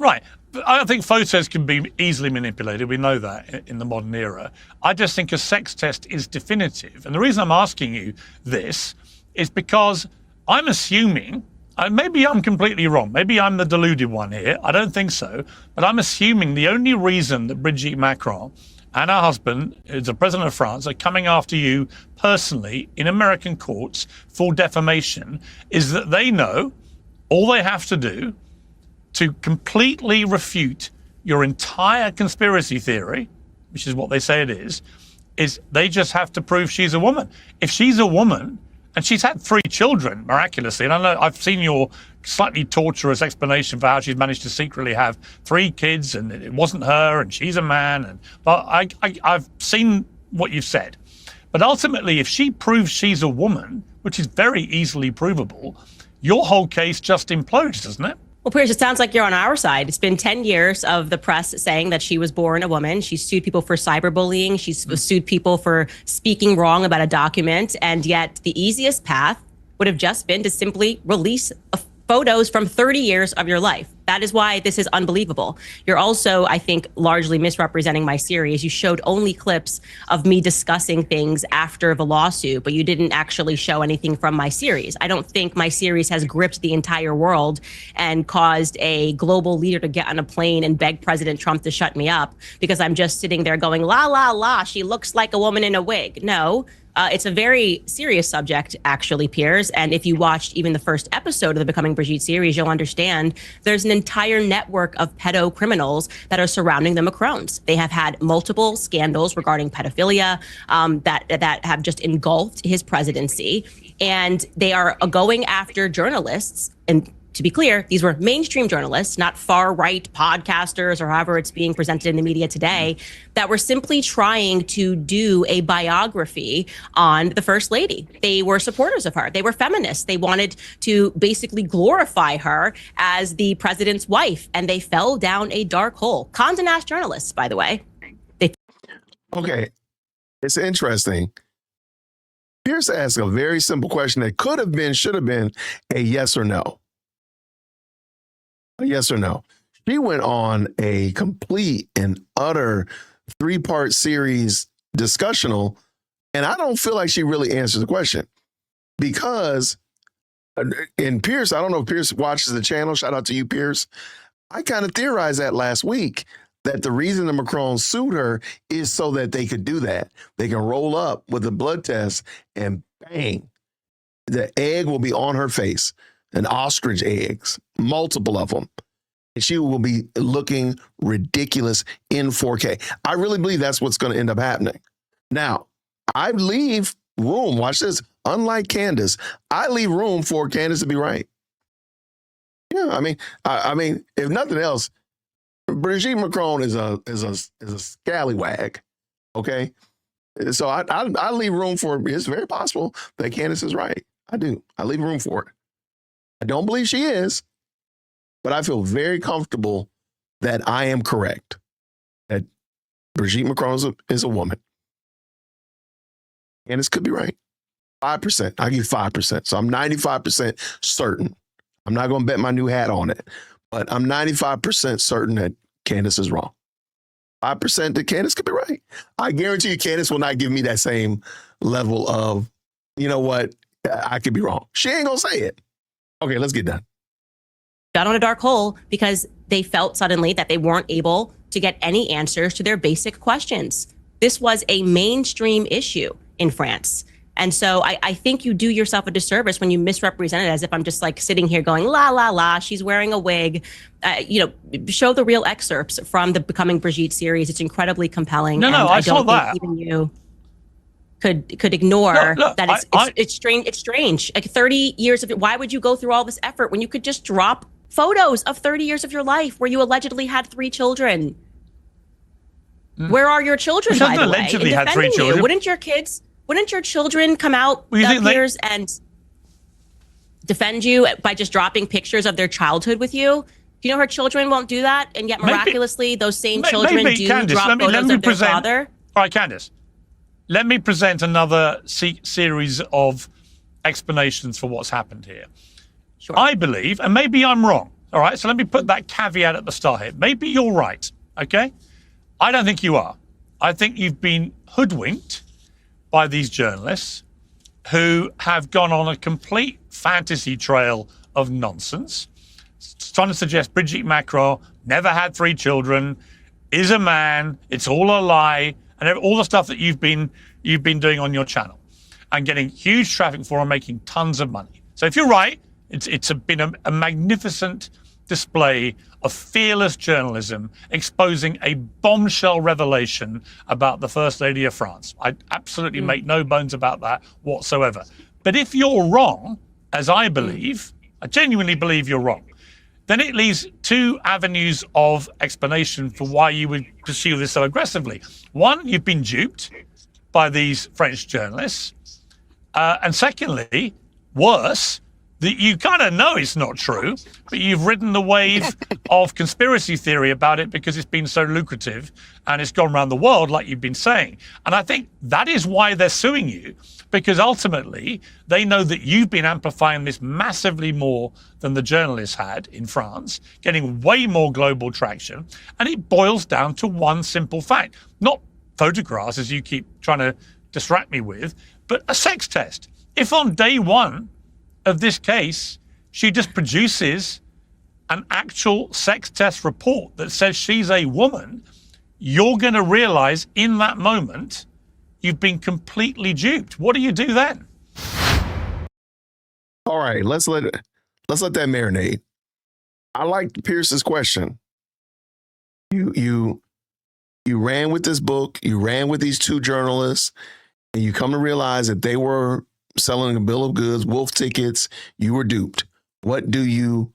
Right. I think photos can be easily manipulated. We know that in the modern era. I just think a sex test is definitive. And the reason I'm asking you this is because I'm assuming, maybe I'm completely wrong. Maybe I'm the deluded one here. I don't think so. But I'm assuming the only reason that Brigitte Macron and her husband, who's the president of France, are coming after you personally in American courts for defamation is that they know all they have to do to completely refute your entire conspiracy theory, which is what they say it is they just have to prove she's a woman. If she's a woman, and she's had 3 children, miraculously, and I know I've seen your slightly torturous explanation for how she's managed to secretly have 3 kids, and it wasn't her, and she's a man, but I've seen what you've said. But ultimately, if she proves she's a woman, which is very easily provable, your whole case just implodes, doesn't it? Well, Piers, it sounds like you're on our side. It's been 10 years of the press saying that she was born a woman. She's sued people for cyberbullying. She's sued people for speaking wrong about a document. And yet the easiest path would have just been to simply release photos from 30 years of your life. That is why this is unbelievable. You're also, I think, largely misrepresenting my series. You showed only clips of me discussing things after the lawsuit, but you didn't actually show anything from my series. I don't think my series has gripped the entire world and caused a global leader to get on a plane and beg President Trump to shut me up because I'm just sitting there going, la, la, la, she looks like a woman in a wig. No. It's a very serious subject, actually, Piers. And if you watched even the first episode of the Becoming Brigitte series, you'll understand there's an entire network of pedo criminals that are surrounding the Macrons. They have had multiple scandals regarding pedophilia that have just engulfed his presidency. And they are going after journalists. And to be clear, these were mainstream journalists, not far-right podcasters or however it's being presented in the media today, that were simply trying to do a biography on the First Lady. They were supporters of her. They were feminists. They wanted to basically glorify her as the president's wife, and they fell down a dark hole. Condé Nast journalists, by the way. Okay, it's interesting. Pierce asked a very simple question that could have been, should have been a yes or no. A yes or no. She went on a complete and utter 3-part series discussional, and I don't feel like she really answered the question because in Pierce, I don't know if Pierce watches the channel. Shout out to you, Pierce. I kind of theorized that last week that the reason the Macrons sued her is so that they could do that. They can roll up with a blood test and bang, the egg will be on her face. And ostrich eggs, multiple of them. And she will be looking ridiculous in 4K. I really believe that's what's going to end up happening. Now, I leave room, watch this, unlike Candace, I leave room for Candace to be right. Yeah, I mean, if nothing else, Brigitte Macron is a scallywag, okay? So I leave room for, it's very possible that Candace is right. I do. I leave room for it. I don't believe she is, but I feel very comfortable that I am correct, that Brigitte Macron is a woman. And this could be right. 5%. I give 5%. So I'm 95% certain. I'm not going to bet my new hat on it, but I'm 95% certain that Candace is wrong. 5% that Candace could be right. I guarantee you Candace will not give me that same level of, you know what, I could be wrong. She ain't going to say it. Okay, let's get done. Got on a dark hole because they felt suddenly that they weren't able to get any answers to their basic questions. This was a mainstream issue in France. And so I think you do yourself a disservice when you misrepresent it as if I'm just like sitting here going, la, la, la, she's wearing a wig. Show the real excerpts from the Becoming Brigitte series. It's incredibly compelling. No, I saw don't that. think even you could ignore that it's strange. It's strange. Like 30 years of it. Why would you go through all this effort when you could just drop photos of 30 years of your life where you allegedly had 3 children? Where are your children, by the way? Allegedly had 3 children. Wouldn't your children come out, Piers, and defend you by just dropping pictures of their childhood with you? You know her children won't do that, and yet miraculously those same children do Candace, drop photos of their father? All right, Candace, let me present another series of explanations for what's happened here. Sure. I believe, and maybe I'm wrong, All right, so let me put that caveat at the start here. Maybe you're right, okay? I don't think you are. I think you've been hoodwinked by these journalists who have gone on a complete fantasy trail of nonsense, trying to suggest Brigitte Macron never had 3 children, is a man, it's all a lie, and all the stuff that you've been doing on your channel and getting huge traffic for and making tons of money. So if you're right, it's been a magnificent display of fearless journalism exposing a bombshell revelation about the First Lady of France. I absolutely make no bones about that whatsoever. But if you're wrong, as I believe, I genuinely believe you're wrong, then it leaves 2 avenues of explanation for why you would pursue this so aggressively. One, you've been duped by these French journalists. And secondly, worse, that you kind of know it's not true, but you've ridden the wave of conspiracy theory about it because it's been so lucrative and it's gone around the world, like you've been saying. And I think that is why they're suing you, because ultimately they know that you've been amplifying this massively more than the journalists had in France, getting way more global traction. And it boils down to one simple fact, not photographs, as you keep trying to distract me with, but a sex test. If on day one of this case, she just produces an actual sex test report that says she's a woman, you're going to realize in that moment you've been completely duped. What do you do then? All right, let's let that marinate. I like Pierce's question. You ran with this book, you ran with these 2 journalists, and you come to realize that they were selling a bill of goods, wolf tickets, you were duped. What do you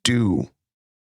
do?